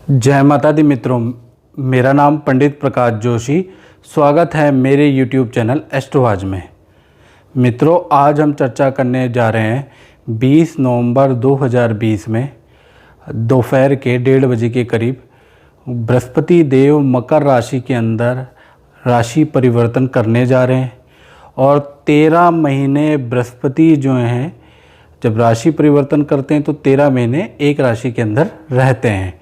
जय माता दी मित्रों, मेरा नाम पंडित प्रकाश जोशी। स्वागत है मेरे YouTube चैनल एस्ट्रोवाज में। मित्रों, आज हम चर्चा करने जा रहे हैं 20 नवंबर 2020 में दोपहर के 1:30 बजे के करीब बृहस्पति देव मकर राशि के अंदर राशि परिवर्तन करने जा रहे हैं। और 13 महीने बृहस्पति जो हैं, जब राशि परिवर्तन करते हैं तो 13 महीने एक राशि के अंदर रहते हैं,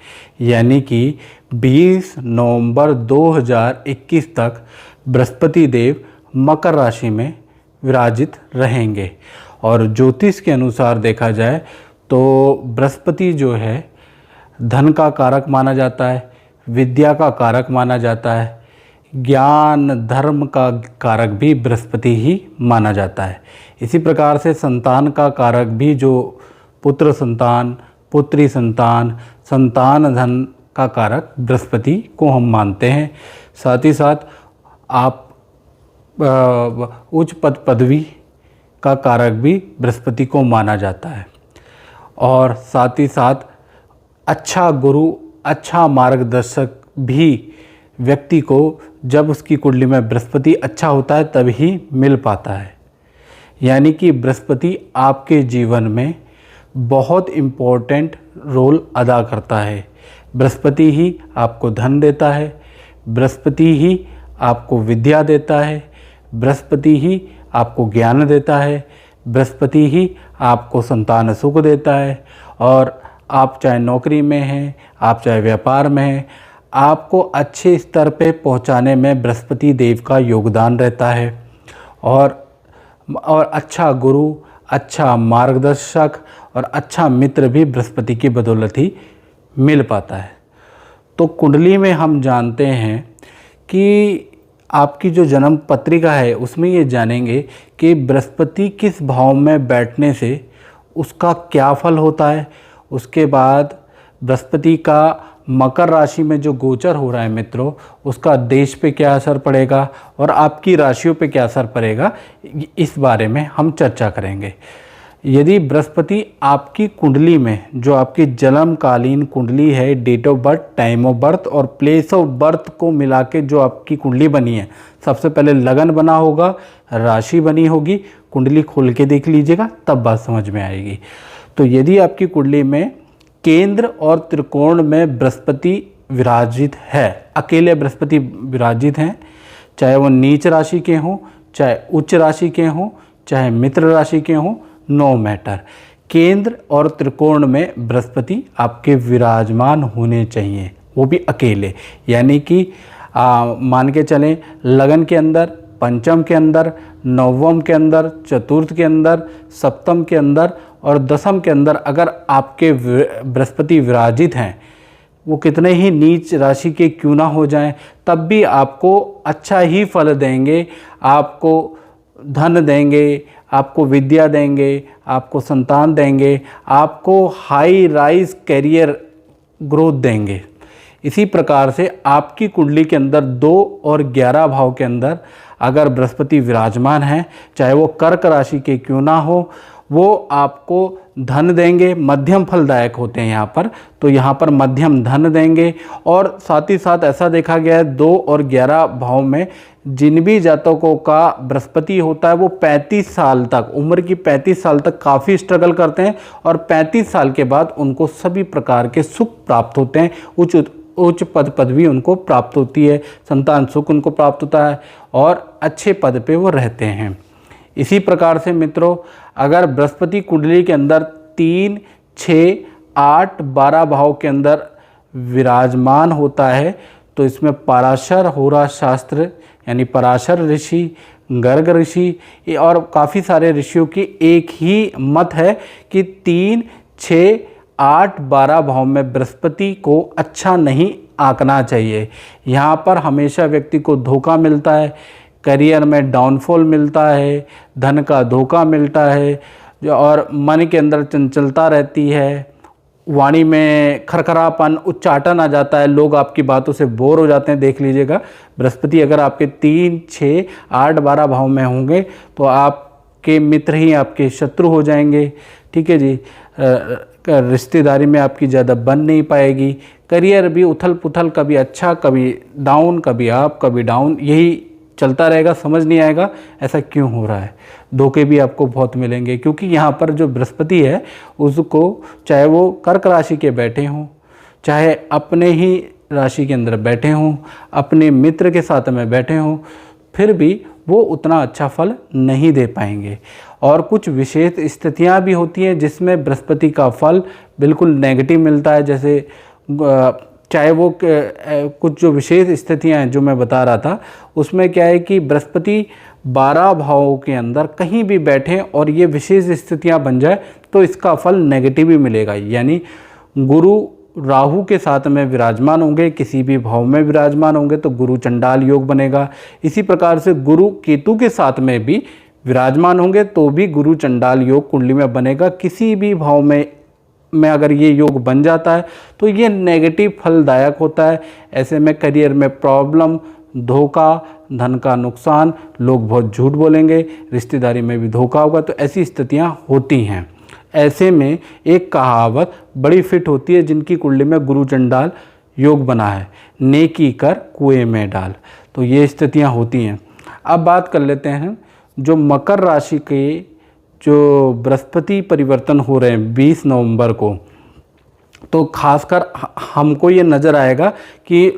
यानी कि 20 नवंबर 2021 तक बृहस्पति देव मकर राशि में विराजित रहेंगे। और ज्योतिष के अनुसार देखा जाए तो बृहस्पति जो है धन का कारक माना जाता है, विद्या का कारक माना जाता है, ज्ञान धर्म का कारक भी बृहस्पति ही माना जाता है। इसी प्रकार से संतान का कारक भी, जो पुत्र संतान, पुत्री संतान, संतान धन का कारक बृहस्पति को हम मानते हैं। साथ ही साथ आप उच्च पद पदवी का कारक भी बृहस्पति को माना जाता है। और साथ ही साथ अच्छा गुरु, अच्छा मार्गदर्शक भी व्यक्ति को जब उसकी कुंडली में बृहस्पति अच्छा होता है तभी मिल पाता है। यानी कि बृहस्पति आपके जीवन में बहुत इम्पोर्टेंट रोल अदा करता है। बृहस्पति ही आपको धन देता है, बृहस्पति ही आपको विद्या देता है, बृहस्पति ही आपको ज्ञान देता है, बृहस्पति ही आपको संतान सुख देता है। और आप चाहे नौकरी में हैं, आप चाहे व्यापार में हैं, आपको अच्छे स्तर पे पहुंचाने में बृहस्पति देव का योगदान रहता है। और अच्छा गुरु, अच्छा मार्गदर्शक और अच्छा मित्र भी बृहस्पति की बदौलत ही मिल पाता है। तो कुंडली में हम जानते हैं कि आपकी जो जन्म पत्रिका है उसमें ये जानेंगे कि बृहस्पति किस भाव में बैठने से उसका क्या फल होता है। उसके बाद बृहस्पति का मकर राशि में जो गोचर हो रहा है मित्रों, उसका देश पे क्या असर पड़ेगा और आपकी राशियों पे क्या असर पड़ेगा, इस बारे में हम चर्चा करेंगे। यदि बृहस्पति आपकी कुंडली में, जो आपकी जन्मकालीन कुंडली है, date of birth, time of birth और प्लेस ऑफ बर्थ को मिला के जो आपकी कुंडली बनी है, सबसे पहले लगन बना होगा, राशि बनी होगी, कुंडली खोल के देख लीजिएगा तब बात समझ में आएगी। तो यदि आपकी कुंडली में केंद्र और त्रिकोण में बृहस्पति विराजित है, अकेले बृहस्पति विराजित हैं, चाहे वो नीच राशि के हों, चाहे उच्च राशि के हों, चाहे मित्र राशि के हों, नो मैटर, केंद्र और त्रिकोण में बृहस्पति आपके विराजमान होने चाहिए, वो भी अकेले। यानी कि मान के चलें लगन के अंदर, पंचम के अंदर, नवम के अंदर, चतुर्थ के अंदर, सप्तम के अंदर और दसम के अंदर अगर आपके बृहस्पति विराजित हैं, वो कितने ही नीच राशि के क्यों ना हो जाएं, तब भी आपको अच्छा ही फल देंगे। आपको धन देंगे, आपको विद्या देंगे, आपको संतान देंगे, आपको हाई राइज करियर ग्रोथ देंगे। इसी प्रकार से आपकी कुंडली के अंदर 2 और 11 भाव के अंदर अगर बृहस्पति विराजमान है, चाहे वो कर्क राशि के क्यों ना हो, वो आपको धन देंगे। मध्यम फलदायक होते हैं यहाँ पर, तो यहाँ पर मध्यम धन देंगे। और साथ ही साथ ऐसा देखा गया है 2 और 11 भाव में जिन भी जातकों का बृहस्पति होता है वो 35 साल तक, उम्र की 35 साल तक काफ़ी स्ट्रगल करते हैं और 35 साल के बाद उनको सभी प्रकार के सुख प्राप्त होते हैं। उच्च पद पदवी उनको प्राप्त होती है, संतान सुख उनको प्राप्त होता है और अच्छे पद पे वो रहते हैं। इसी प्रकार से मित्रों, अगर बृहस्पति कुंडली के अंदर 3, 6, 8, 12 भाव के अंदर विराजमान होता है तो इसमें पराशर होरा शास्त्र यानी पराशर ऋषि, गर्ग ऋषि और काफ़ी सारे ऋषियों की एक ही मत है कि 3, 6, 8, 12 भाव में बृहस्पति को अच्छा नहीं आंकना चाहिए। यहाँ पर हमेशा व्यक्ति को धोखा मिलता है, करियर में डाउनफॉल मिलता है, धन का धोखा मिलता है और मन के अंदर चंचलता रहती है, वाणी में खरखरापन, उच्चाटन आ जाता है, लोग आपकी बातों से बोर हो जाते हैं। देख लीजिएगा, बृहस्पति अगर आपके 3, 6, 8, 12 भाव में होंगे तो आपके मित्र ही आपके शत्रु हो जाएंगे। ठीक है जी, रिश्तेदारी में आपकी ज़्यादा बन नहीं पाएगी, करियर भी उथल पुथल, कभी अच्छा कभी डाउन, कभी अप कभी डाउन, यही चलता रहेगा। समझ नहीं आएगा ऐसा क्यों हो रहा है। धोखे भी आपको बहुत मिलेंगे, क्योंकि यहाँ पर जो बृहस्पति है उसको, चाहे वो कर्क राशि के बैठे हों, चाहे अपने ही राशि के अंदर बैठे हों, अपने मित्र के साथ में बैठे हों, फिर भी वो उतना अच्छा फल नहीं दे पाएंगे। और कुछ विशेष स्थितियाँ भी होती हैं जिसमें बृहस्पति का फल बिल्कुल नेगेटिव मिलता है। जैसे चाहे वो कुछ जो विशेष स्थितियां हैं जो मैं बता रहा था, उसमें क्या है कि बृहस्पति 12 भावों के अंदर कहीं भी बैठे और ये विशेष स्थितियां बन जाए तो इसका फल नेगेटिव ही मिलेगा। यानी गुरु राहु के साथ में विराजमान होंगे, किसी भी भाव में विराजमान होंगे तो गुरु चंडाल योग बनेगा। इसी प्रकार से गुरु केतु के साथ में भी विराजमान होंगे तो भी गुरु चंडाल योग कुंडली में बनेगा। किसी भी भाव में अगर ये योग बन जाता है तो ये नेगेटिव फलदायक होता है। ऐसे में करियर में प्रॉब्लम, धोखा, धन का नुकसान, लोग बहुत झूठ बोलेंगे, रिश्तेदारी में भी धोखा होगा, तो ऐसी स्थितियां होती हैं। ऐसे में एक कहावत बड़ी फिट होती है जिनकी कुंडली में गुरु चंडाल योग बना है, नेकी कर कुएं में डाल। तो ये स्थितियां होती हैं। अब बात कर लेते हैं जो मकर राशि के जो बृहस्पति परिवर्तन हो रहे हैं 20 नवंबर को, तो खासकर हमको ये नज़र आएगा कि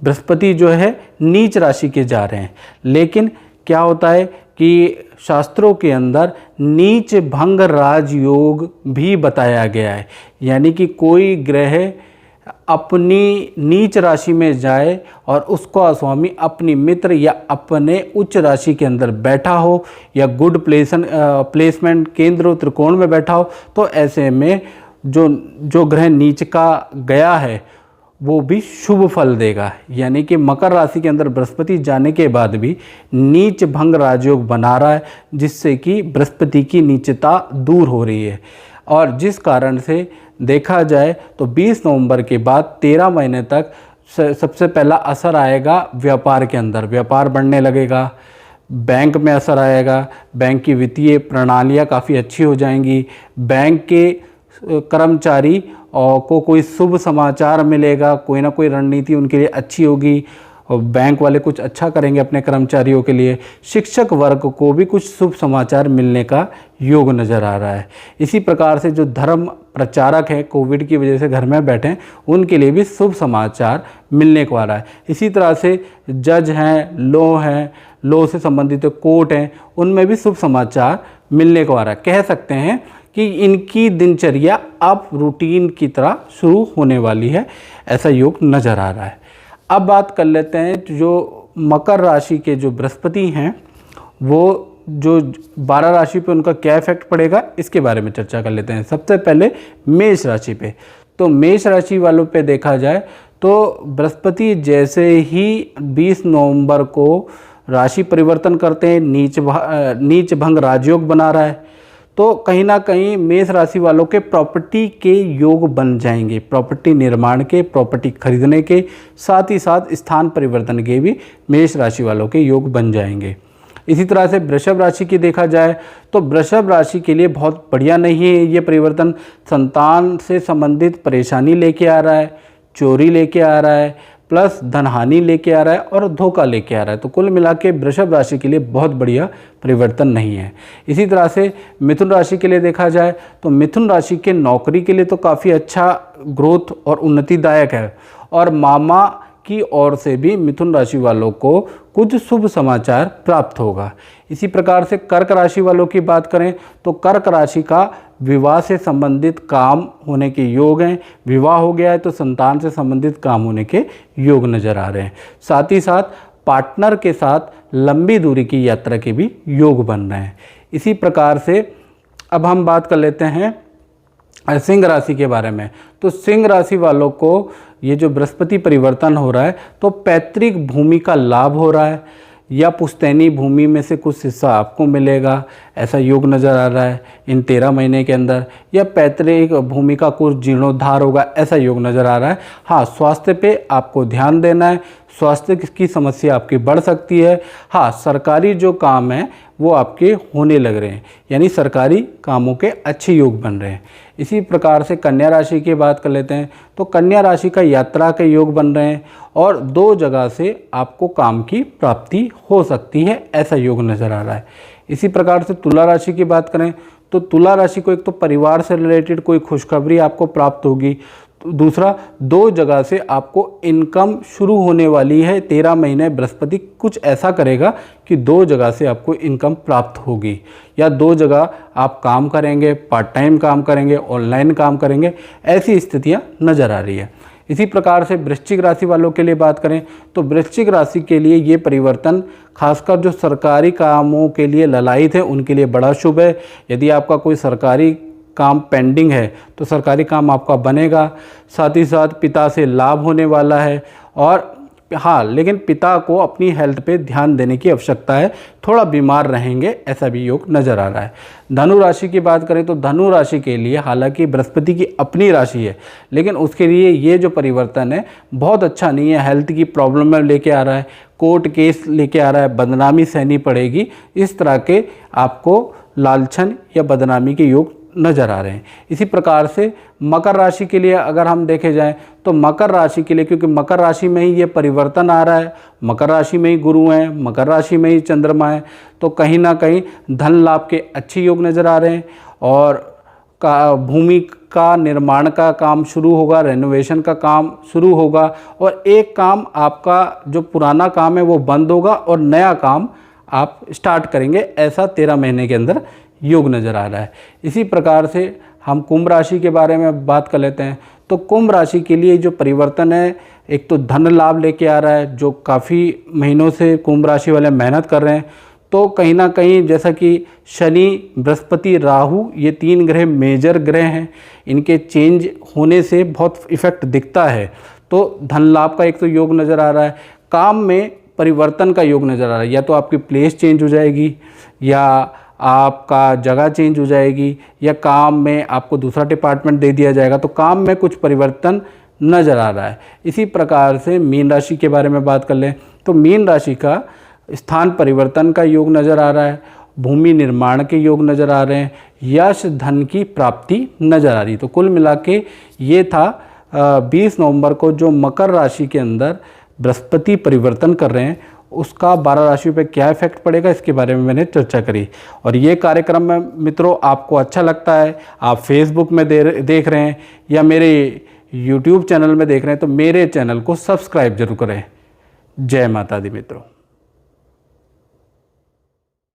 बृहस्पति जो है नीच राशि के जा रहे हैं। लेकिन क्या होता है कि शास्त्रों के अंदर नीच भंग राजयोग भी बताया गया है। यानी कि कोई ग्रह अपनी नीच राशि में जाए और उसका स्वामी अपनी मित्र या अपने उच्च राशि के अंदर बैठा हो या गुड प्लेसमेंट केंद्र त्रिकोण में बैठा हो, तो ऐसे में जो ग्रह नीच का गया है वो भी शुभ फल देगा। यानी कि मकर राशि के अंदर बृहस्पति जाने के बाद भी नीच भंग राजयोग बना रहा है, जिससे कि बृहस्पति की नीचता दूर हो रही है। और जिस कारण से देखा जाए तो 20 नवंबर के बाद 13 महीने तक सबसे पहला असर आएगा व्यापार के अंदर, व्यापार बढ़ने लगेगा। बैंक में असर आएगा, बैंक की वित्तीय प्रणालियाँ काफ़ी अच्छी हो जाएंगी। बैंक के कर्मचारी को कोई शुभ समाचार मिलेगा, कोई ना कोई रणनीति उनके लिए अच्छी होगी और बैंक वाले कुछ अच्छा करेंगे अपने कर्मचारियों के लिए। शिक्षक वर्ग को भी कुछ शुभ समाचार मिलने का योग नज़र आ रहा है। इसी प्रकार से जो धर्म प्रचारक हैं, कोविड की वजह से घर में बैठे हैं, उनके लिए भी शुभ समाचार मिलने को आ रहा है। इसी तरह से जज हैं, लॉ से संबंधित कोर्ट हैं, उनमें भी शुभ समाचार मिलने को आ रहा है। कह सकते हैं कि इनकी दिनचर्या अब रूटीन की तरह शुरू होने वाली है, ऐसा योग नज़र आ रहा है। अब बात कर लेते हैं जो मकर राशि के जो बृहस्पति हैं, वो जो 12 राशि पे उनका क्या इफेक्ट पड़ेगा इसके बारे में चर्चा कर लेते हैं। सबसे पहले मेष राशि पे। तो मेष राशि वालों पे देखा जाए तो बृहस्पति जैसे ही 20 नवंबर को राशि परिवर्तन करते हैं, नीच भंग राजयोग बना रहा है, तो कहीं ना कहीं मेष राशि वालों के प्रॉपर्टी के योग बन जाएंगे। प्रॉपर्टी निर्माण के, प्रॉपर्टी खरीदने के, साथ ही साथ स्थान परिवर्तन के भी मेष राशि वालों के योग बन जाएंगे। इसी तरह से वृषभ राशि की देखा जाए तो वृषभ राशि के लिए बहुत बढ़िया नहीं है ये परिवर्तन। संतान से संबंधित परेशानी लेके आ रहा है, चोरी लेके आ रहा है, प्लस धनहानि लेके आ रहा है और धोखा लेके आ रहा है। तो कुल मिला के वृषभ राशि के लिए बहुत बढ़िया परिवर्तन नहीं है। इसी तरह से मिथुन राशि के लिए देखा जाए तो मिथुन राशि के नौकरी के लिए तो काफ़ी अच्छा ग्रोथ और उन्नतिदायक है और मामा की ओर से भी मिथुन राशि वालों को कुछ शुभ समाचार प्राप्त होगा। इसी प्रकार से कर्क राशि वालों की बात करें तो कर्क राशि का विवाह से संबंधित काम होने के योग हैं। विवाह हो गया है तो संतान से संबंधित काम होने के योग नज़र आ रहे हैं। साथ ही साथ पार्टनर के साथ लंबी दूरी की यात्रा के भी योग बन रहे हैं। इसी प्रकार से अब हम बात कर लेते हैं सिंह राशि के बारे में। तो सिंह राशि वालों को ये जो बृहस्पति परिवर्तन हो रहा है तो पैतृक भूमि का लाभ हो रहा है या पुश्तैनी भूमि में से कुछ हिस्सा आपको मिलेगा, ऐसा योग नज़र आ रहा है इन 13 महीने के अंदर। या पैतृक भूमि का कुछ जीर्णोद्धार होगा, ऐसा योग नज़र आ रहा है। हाँ, स्वास्थ्य पे आपको ध्यान देना है, स्वास्थ्य की समस्या आपकी बढ़ सकती है। हाँ, सरकारी जो काम है वो आपके होने लग रहे हैं, यानी सरकारी कामों के अच्छे योग बन रहे हैं। इसी प्रकार से कन्या राशि की बात कर लेते हैं, तो कन्या राशि का यात्रा के योग बन रहे हैं और 2 जगह से आपको काम की प्राप्ति हो सकती है, ऐसा योग नज़र आ रहा है। इसी प्रकार से तुला राशि की बात करें तो तुला राशि को एक तो परिवार से रिलेटेड कोई खुशखबरी आपको प्राप्त होगी, दूसरा 2 जगह से आपको इनकम शुरू होने वाली है। 13 महीने बृहस्पति कुछ ऐसा करेगा कि 2 जगह से आपको इनकम प्राप्त होगी, या 2 जगह आप काम करेंगे, पार्ट टाइम काम करेंगे, ऑनलाइन काम करेंगे, ऐसी स्थितियां नज़र आ रही है। इसी प्रकार से वृश्चिक राशि वालों के लिए बात करें तो वृश्चिक राशि के लिए ये परिवर्तन खासकर जो सरकारी कामों के लिए ललायित है उनके लिए बड़ा शुभ है। यदि आपका कोई सरकारी काम पेंडिंग है तो सरकारी काम आपका बनेगा। साथ ही साथ पिता से लाभ होने वाला है, और हाँ, लेकिन पिता को अपनी हेल्थ पे ध्यान देने की आवश्यकता है, थोड़ा बीमार रहेंगे, ऐसा भी योग नज़र आ रहा है। धनु राशि की बात करें तो धनु राशि के लिए हालांकि बृहस्पति की अपनी राशि है, लेकिन उसके लिए ये जो परिवर्तन है बहुत अच्छा नहीं है। हेल्थ की प्रॉब्लम में लेके आ रहा है, कोर्ट केस लेके आ रहा है, बदनामी सहनी पड़ेगी, इस तरह के आपको लालछन या बदनामी के योग नज़र आ रहे हैं। इसी प्रकार से मकर राशि के लिए अगर हम देखे जाएं तो मकर राशि के लिए, क्योंकि मकर राशि में ही ये परिवर्तन आ रहा है, मकर राशि में ही गुरु हैं, मकर राशि में ही चंद्रमा है, तो कहीं ना कहीं धन लाभ के अच्छे योग नज़र आ रहे हैं। और भूमि का निर्माण का काम शुरू होगा, रेनोवेशन का काम शुरू होगा, और एक काम आपका जो पुराना काम है वो बंद होगा और नया काम आप स्टार्ट करेंगे, ऐसा 13 महीने के अंदर योग नज़र आ रहा है। इसी प्रकार से हम कुंभ राशि के बारे में बात कर लेते हैं, तो कुंभ राशि के लिए जो परिवर्तन है, एक तो धन लाभ लेके आ रहा है, जो काफ़ी महीनों से कुंभ राशि वाले मेहनत कर रहे हैं, तो कहीं ना कहीं जैसा कि शनि, बृहस्पति, राहु, ये 3 ग्रह मेजर ग्रह हैं, इनके चेंज होने से बहुत इफ़ेक्ट दिखता है। तो धन लाभ का एक तो योग नज़र आ रहा है, काम में परिवर्तन का योग नज़र आ रहा है, या तो आपकी प्लेस चेंज हो जाएगी, या आपका जगह चेंज हो जाएगी, या काम में आपको दूसरा डिपार्टमेंट दे दिया जाएगा, तो काम में कुछ परिवर्तन नज़र आ रहा है। इसी प्रकार से मीन राशि के बारे में बात कर लें तो मीन राशि का स्थान परिवर्तन का योग नज़र आ रहा है, भूमि निर्माण के योग नज़र आ रहे हैं, यश धन की प्राप्ति नज़र आ रही है। तो कुल मिला के ये था 20 नवंबर को जो मकर राशि के अंदर बृहस्पति परिवर्तन कर रहे हैं, उसका 12 राशियों पे क्या इफेक्ट पड़ेगा, इसके बारे में मैंने चर्चा करी। और ये कार्यक्रम में मित्रों आपको अच्छा लगता है, आप फेसबुक में देख रहे हैं या मेरे यूट्यूब चैनल में देख रहे हैं, तो मेरे चैनल को सब्सक्राइब जरूर करें। जय माता दी मित्रों।